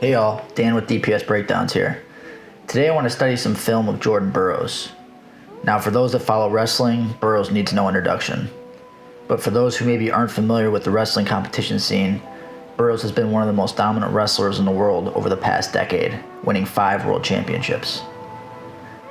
Hey y'all, Dan with DPS Breakdowns here. Today I want to study some film of Jordan Burroughs. Now for those that follow wrestling, Burroughs needs no introduction. But for those who maybe aren't familiar with the wrestling competition scene, Burroughs has been one of the most dominant wrestlers in the world over the past decade, winning 5 world championships.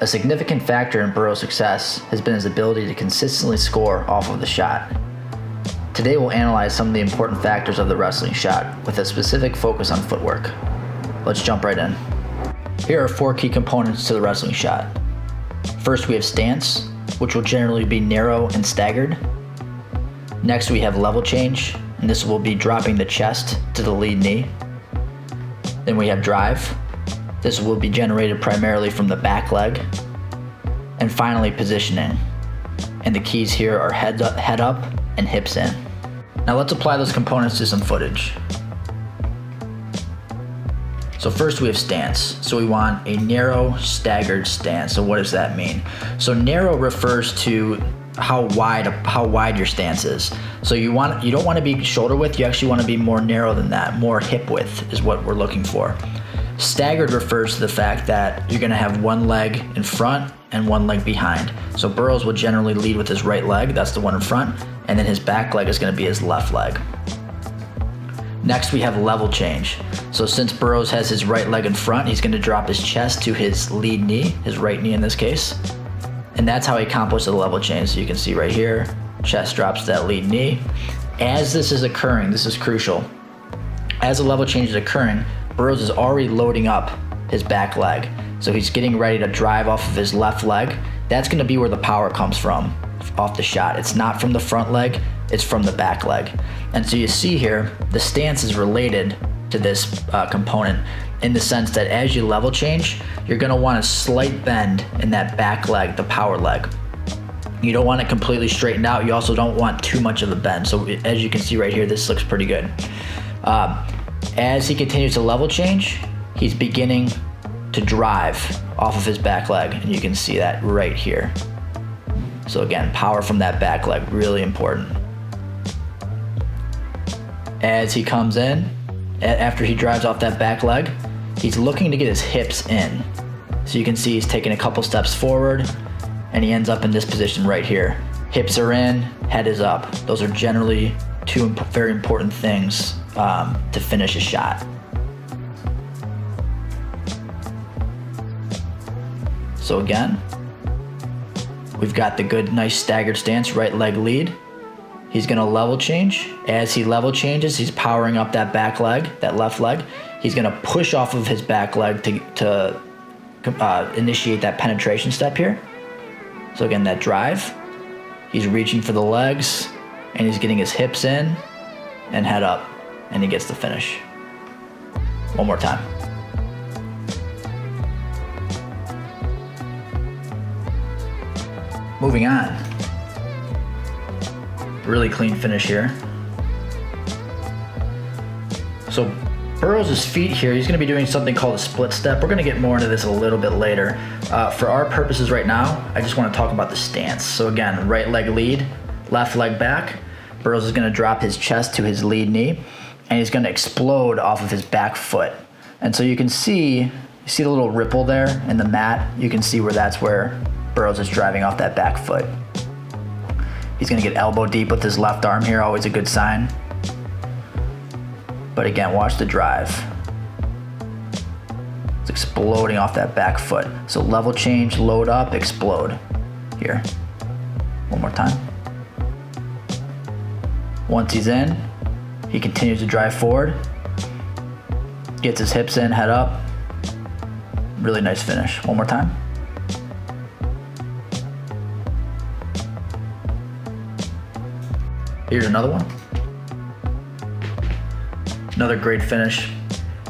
A significant factor in Burroughs' success has been his ability to consistently score off of the shot. Today we'll analyze some of the important factors of the wrestling shot with a specific focus on footwork. Let's jump right in. Here are 4 key components to the wrestling shot. First we have stance, which will generally be narrow and staggered. Next we have level change, and this will be dropping the chest to the lead knee. Then we have drive. This will be generated primarily from the back leg. And finally positioning. And the keys here are head up and hips in. Now let's apply those components to some footage. So first we have stance. So we want a narrow, staggered stance. So what does that mean? So narrow refers to how wide your stance is. So you don't want to be shoulder width, you actually want to be more narrow than that. More hip width is what we're looking for. Staggered refers to the fact that you're going to have one leg in front and one leg behind. So Burroughs will generally lead with his right leg, that's the one in front, and then his back leg is going to be his left leg. Next we have level change. So since Burroughs has his right leg in front, he's going to drop his chest to his lead knee, his right knee in this case. And that's how he accomplishes the level change. So you can see right here, chest drops to that lead knee. As this is occurring, this is crucial. As the level change is occurring, Burroughs is already loading up his back leg. So he's getting ready to drive off of his left leg. That's going to be where the power comes from, off the shot. It's not from the front leg, it's from the back leg. And so you see here, the stance is related to this component in the sense that as you level change, you're going to want a slight bend in that back leg, the power leg. You don't want it completely straightened out. You also don't want too much of a bend. So as you can see right here, this looks pretty good. As he continues to level change, he's beginning to drive off of his back leg, and you can see that right here. So again, power from that back leg, really important. As he comes in, after he drives off that back leg, he's looking to get his hips in. So you can see he's taking a couple steps forward, and he ends up in this position right here. Hips are in, head is up. Those are generally 2 very important things to finish a shot. So again, we've got the good, nice staggered stance, right leg lead. He's gonna level change. As he level changes, he's powering up that back leg, that left leg. He's gonna push off of his back leg to initiate that penetration step here. So again, that drive. He's reaching for the legs, and he's getting his hips in and head up, and he gets the finish. One more time. Moving on. Really clean finish here. So Burroughs' feet here, he's going to be doing something called a split step. We're going to get more into this a little bit later. For our purposes right now, I just want to talk about the stance. So again, right leg lead, left leg back. Burroughs is going to drop his chest to his lead knee, and he's going to explode off of his back foot. And so you see the little ripple there in the mat? You can see where Burroughs is driving off that back foot. He's going to get elbow deep with his left arm here, always a good sign. But again, watch the drive. It's exploding off that back foot. So level change, load up, explode. Here. One more time. Once he's in, he continues to drive forward. Gets his hips in, head up. Really nice finish. One more time. Here's another one. Another great finish.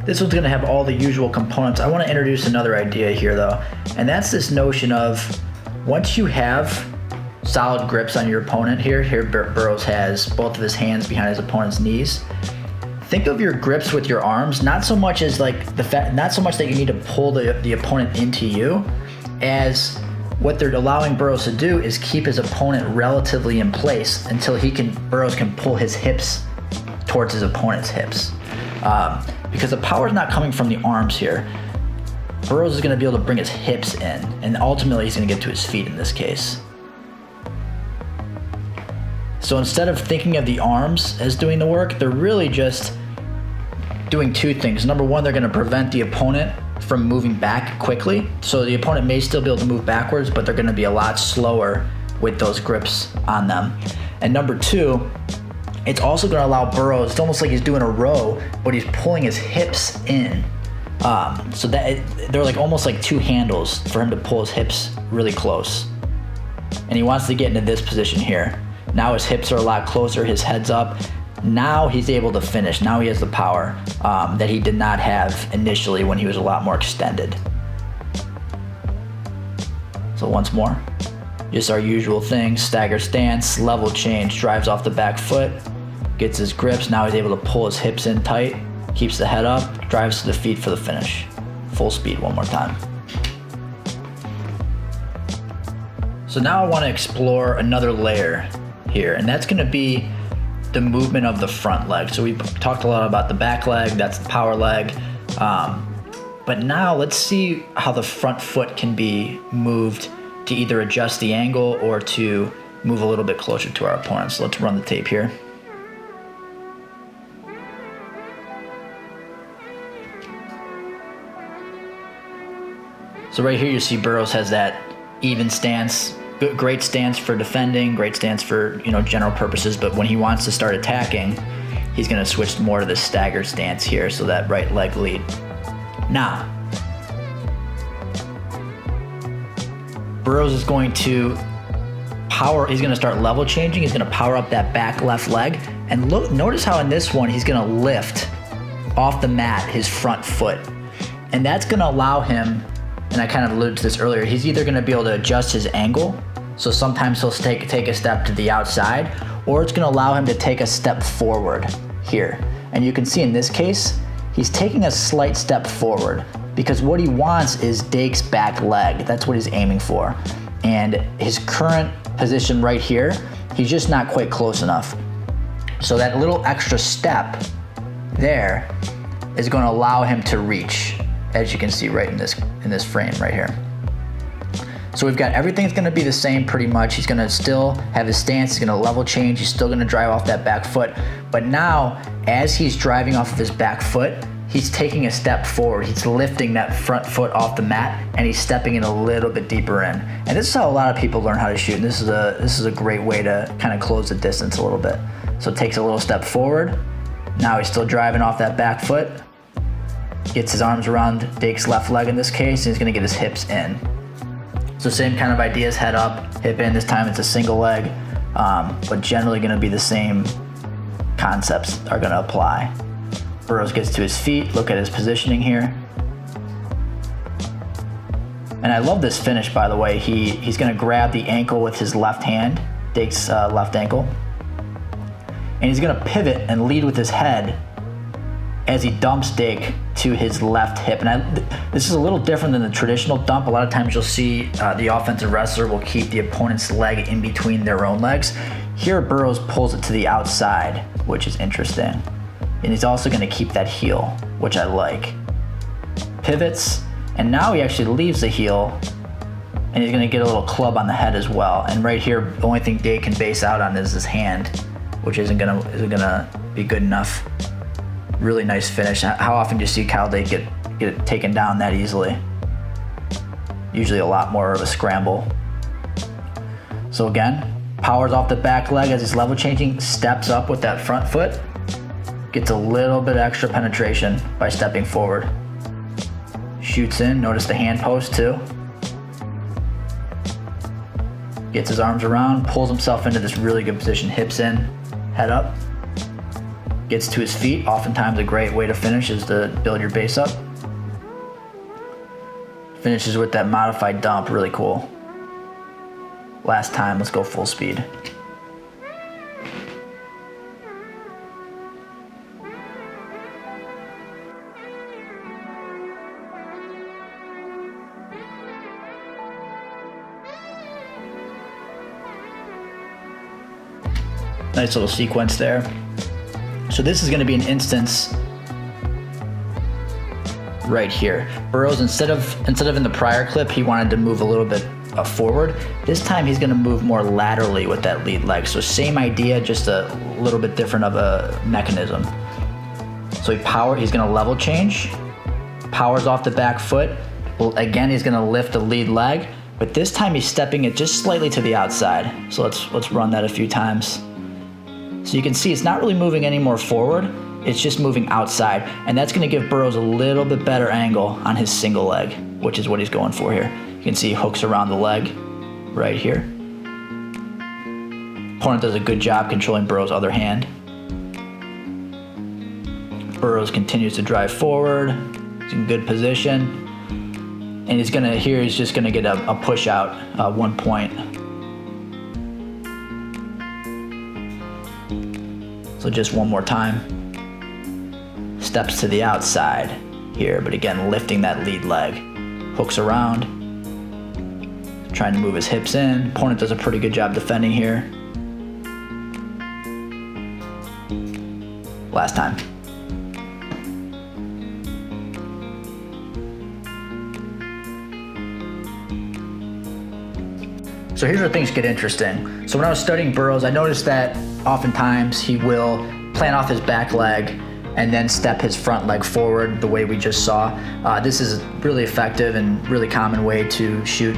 This one's gonna have all the usual components. I wanna introduce another idea here though, and that's this notion of once you have solid grips on your opponent here Burroughs has both of his hands behind his opponent's knees. Think of your grips with your arms, not so much as not so much that you need to pull the opponent into you, as what they're allowing Burroughs to do is keep his opponent relatively in place until Burroughs can pull his hips towards his opponent's hips. because the power is not coming from the arms here. Barouz is going to be able to bring his hips in, and ultimately he's going to get to his feet in this case. So instead of thinking of the arms as doing the work, they're really just doing two things. Number one, they're going to prevent the opponent from moving back quickly. So the opponent may still be able to move backwards, but they're going to be a lot slower with those grips on them. And number two, it's also going to allow Barouz, it's almost like he's doing a row, but he's pulling his hips in. So that they're like almost like two handles for him to pull his hips really close. And he wants to get into this position here. Now his hips are a lot closer, his head's up. Now he's able to finish. Now he has the power that he did not have initially when he was a lot more extended. So once more, just our usual thing, stagger stance, level change, drives off the back foot, gets his grips. Now he's able to pull his hips in tight, keeps the head up, drives to the feet for the finish. Full speed one more time. So now I want to explore another layer here, and that's going to be the movement of the front leg. So we've talked a lot about the back leg, that's the power leg. But now let's see how the front foot can be moved to either adjust the angle or to move a little bit closer to our opponent. So let's run the tape here. So right here you see Barouz has that even stance. Great stance for defending, great stance for, general purposes, but when he wants to start attacking, he's going to switch more to the staggered stance here, so that right leg lead. Now, Barouz is going to he's going to start level changing, he's going to power up that back left leg, and notice how in this one, he's going to lift off the mat his front foot, and that's going to allow him, and I kind of alluded to this earlier, he's either going to be able to adjust his angle. So sometimes he'll take a step to the outside, or it's going to allow him to take a step forward here. And you can see in this case, he's taking a slight step forward because what he wants is Dake's back leg. That's what he's aiming for. And his current position right here, he's just not quite close enough. So that little extra step there is going to allow him to reach, as you can see right in this frame right here. So we've got everything's going to be the same pretty much. He's going to still have his stance. He's going to level change. He's still going to drive off that back foot. But now, as he's driving off of his back foot, he's taking a step forward. He's lifting that front foot off the mat, and he's stepping in a little bit deeper in. And this is how a lot of people learn how to shoot. And this is a great way to kind of close the distance a little bit. So it takes a little step forward. Now he's still driving off that back foot. Gets his arms around Dake's left leg in this case, and he's going to get his hips in. So same kind of ideas, head up, hip in. This time it's a single leg, but generally going to be the same concepts are going to apply. Barouz gets to his feet, look at his positioning here. And I love this finish, by the way. He's going to grab the ankle with his left hand, Dake's left ankle, and he's going to pivot and lead with his head as he dumps Dake to his left hip. And this is a little different than the traditional dump. A lot of times you'll see the offensive wrestler will keep the opponent's leg in between their own legs. Here, Barouz pulls it to the outside, which is interesting. And he's also going to keep that heel, which I like. Pivots, and now he actually leaves the heel, and he's going to get a little club on the head as well. And right here, the only thing Dake can base out on is his hand, which isn't gonna be good enough. Really nice finish. How often do you see Kyle Dake get it taken down that easily? Usually a lot more of a scramble. So again, powers off the back leg as he's level changing, steps up with that front foot, gets a little bit extra penetration by stepping forward. Shoots in, notice the hand post too. Gets his arms around, pulls himself into this really good position, hips in, head up. Gets to his feet. Oftentimes a great way to finish is to build your base up. Finishes with that modified dump, really cool. Last time, let's go full speed. Nice little sequence there. So this is going to be an instance right here. Barouz, instead of in the prior clip, he wanted to move a little bit forward. This time he's gonna move more laterally with that lead leg. So same idea, just a little bit different of a mechanism. So he's gonna level change, powers off the back foot. Well, again, he's gonna lift the lead leg, but this time he's stepping it just slightly to the outside. So let's run that a few times. So you can see it's not really moving any more forward, it's just moving outside, and that's gonna give Barouz a little bit better angle on his single leg, which is what he's going for here. You can see he hooks around the leg right here. Opponent does a good job controlling Barouz's other hand. Barouz continues to drive forward. He's in good position. And he's just gonna get a push out 1 point. So just one more time. Steps to the outside here, but again, lifting that lead leg. Hooks around. Trying to move his hips in. Opponent does a pretty good job defending here. Last time. So here's where things get interesting. So when I was studying Barouz, I noticed that oftentimes he will plant off his back leg and then step his front leg forward the way we just saw. This is really effective and really common way to shoot.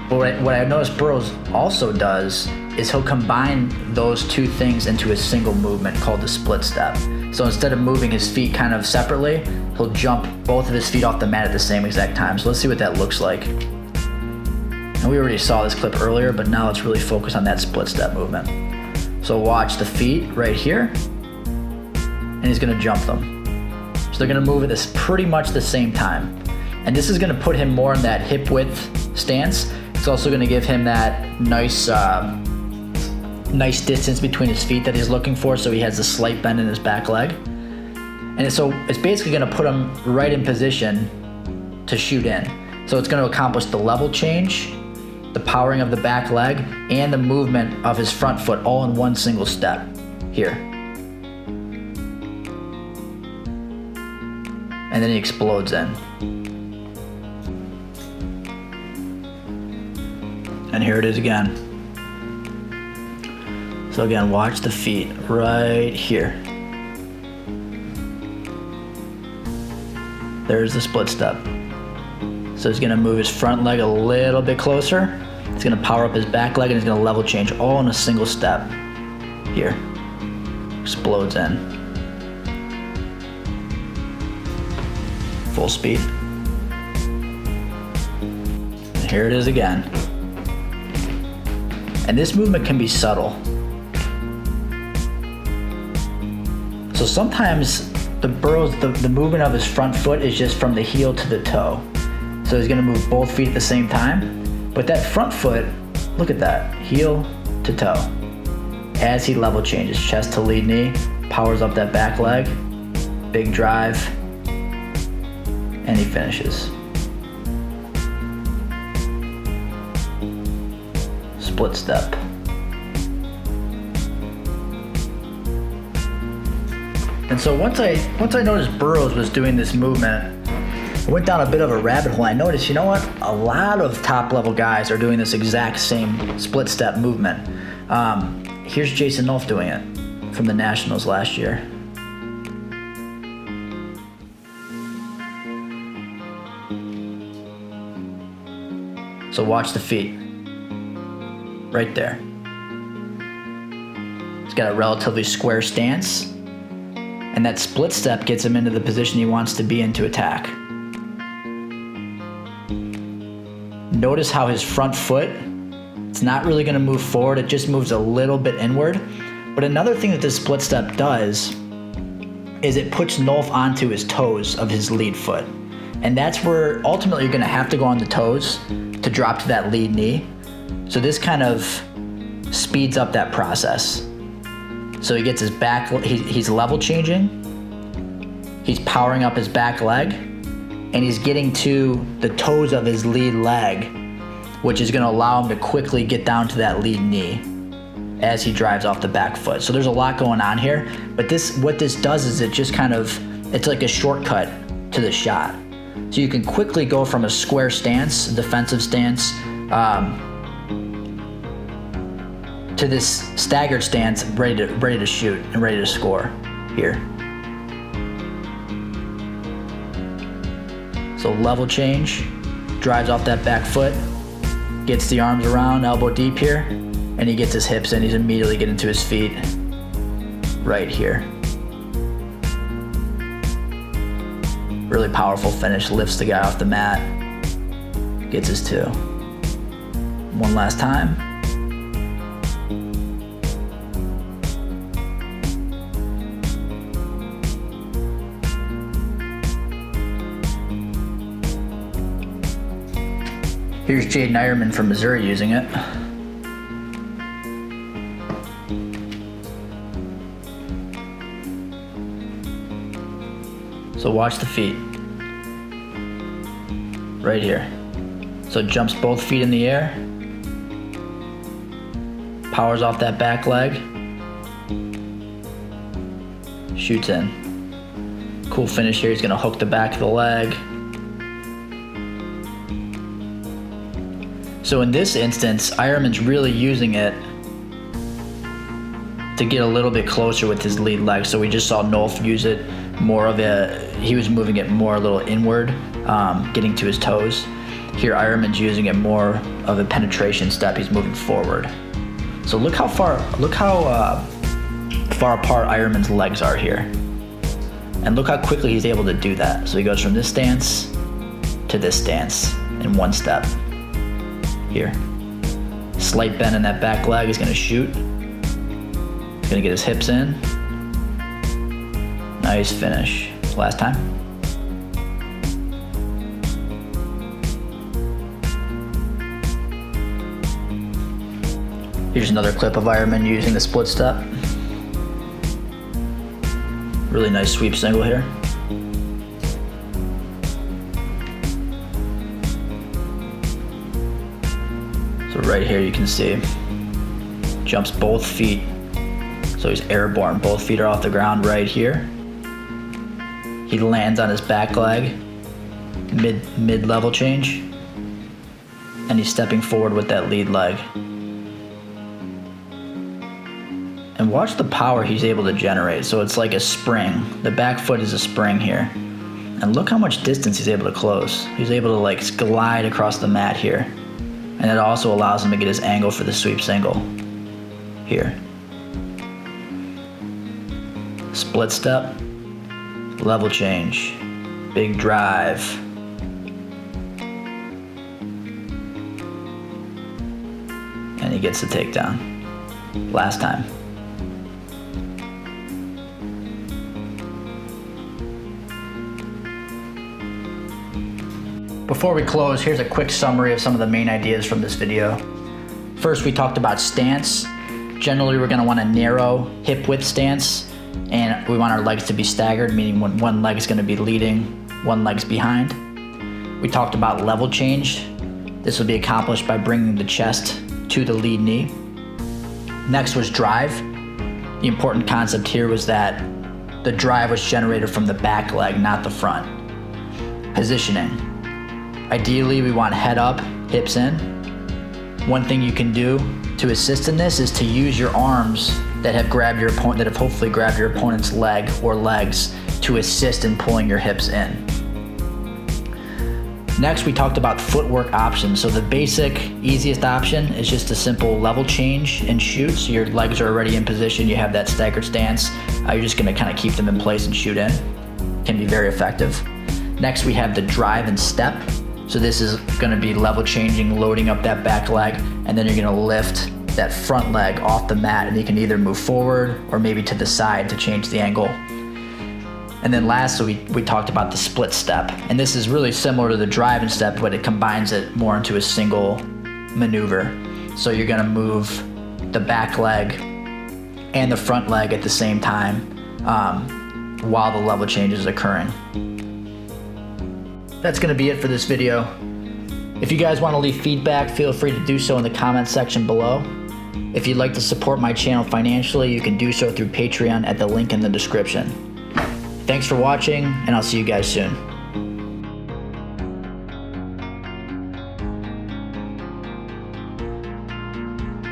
But what I noticed Barouz also does is he'll combine those two things into a single movement called the split step. So instead of moving his feet kind of separately, he'll jump both of his feet off the mat at the same exact time. So let's see what that looks like. And we already saw this clip earlier, but now let's really focus on that split step movement. So watch the feet right here, and he's gonna jump them. So they're gonna move at this pretty much the same time. And this is gonna put him more in that hip width stance. It's also gonna give him that nice distance between his feet that he's looking for, so he has a slight bend in his back leg. And so it's basically gonna put him right in position to shoot in. So it's gonna accomplish the level change, the powering of the back leg, and the movement of his front foot all in one single step here. And then he explodes in. And here it is again. So again, watch the feet right here. There's the split step. So he's gonna move his front leg a little bit closer. He's gonna power up his back leg and he's gonna level change all in a single step. Here. Explodes in. Full speed. And here it is again. And this movement can be subtle. So sometimes the movement of his front foot is just from the heel to the toe. So he's gonna move both feet at the same time. But that front foot, look at that, heel to toe. As he level changes, chest to lead knee, powers up that back leg, big drive, and he finishes. Split step. And so once I noticed Barouz was doing this movement, I went down a bit of a rabbit hole. I noticed, you know what? A lot of top level guys are doing this exact same split step movement. Here's Jason Nolf doing it from the Nationals last year. So watch the feet. Right there. He's got a relatively square stance, and that split step gets him into the position he wants to be in to attack. Notice how his front foot, it's not really gonna move forward, it just moves a little bit inward. But another thing that this split step does is it puts Nolf onto his toes of his lead foot. And that's where ultimately you're gonna have to go on the toes to drop to that lead knee. So this kind of speeds up that process. So he gets his back, he's level changing, he's powering up his back leg, and he's getting to the toes of his lead leg, which is gonna allow him to quickly get down to that lead knee as he drives off the back foot. So there's a lot going on here, but what this does is it just kind of, it's like a shortcut to the shot. So you can quickly go from a square stance, defensive stance, to this staggered stance, ready to shoot and ready to score here. So level change, drives off that back foot, gets the arms around, elbow deep here, and he gets his hips in. He's immediately getting to his feet right here. Really powerful finish, lifts the guy off the mat, gets his two. One last time. Here's Jaden Ironman from Missouri using it. So watch the feet. Right here. So jumps both feet in the air. Powers off that back leg. Shoots in. Cool finish here. He's gonna hook the back of the leg. So in this instance, Ironman's really using it to get a little bit closer with his lead leg. So we just saw Nolf use it more of he was moving it more a little inward, getting to his toes. Here Ironman's using it more of a penetration step. He's moving forward. So look how far apart Ironman's legs are here. And look how quickly he's able to do that. So he goes from this stance to this stance in one step. Here. Slight bend in that back leg, he's gonna shoot. He's gonna get his hips in. Nice finish. Last time. Here's another clip of Ironman using the split step. Really nice sweep single here. So right here you can see, jumps both feet. So he's airborne, both feet are off the ground right here. He lands on his back leg, mid-level change, and he's stepping forward with that lead leg. And watch the power he's able to generate. So it's like a spring. The back foot is a spring here. And look how much distance he's able to close. He's able to like glide across the mat here. And it also allows him to get his angle for the sweep single here. Split step, level change, big drive. And he gets the takedown. Last time. Before we close, here's a quick summary of some of the main ideas from this video. First, we talked about stance. Generally, we're gonna want a narrow hip width stance, and we want our legs to be staggered, meaning when one leg is gonna be leading, one leg's behind. We talked about level change. This will be accomplished by bringing the chest to the lead knee. Next was drive. The important concept here was that the drive was generated from the back leg, not the front. Positioning. Ideally, we want head up, hips in. One thing you can do to assist in this is to use your arms that have hopefully grabbed your opponent's leg or legs to assist in pulling your hips in. Next, we talked about footwork options. So the basic, easiest option is just a simple level change and shoot. So your legs are already in position, you have that staggered stance. You're just gonna kind of keep them in place and shoot in. Can be very effective. Next, we have the drive and step. So this is gonna be level changing, loading up that back leg, and then you're gonna lift that front leg off the mat, and you can either move forward or maybe to the side to change the angle. And then lastly, we talked about the split step. And this is really similar to the drive and step, but it combines it more into a single maneuver. So you're gonna move the back leg and the front leg at the same time while the level change is occurring. That's gonna be it for this video. If you guys wanna leave feedback, feel free to do so in the comment section below. If you'd like to support my channel financially, you can do so through Patreon at the link in the description. Thanks for watching, and I'll see you guys soon.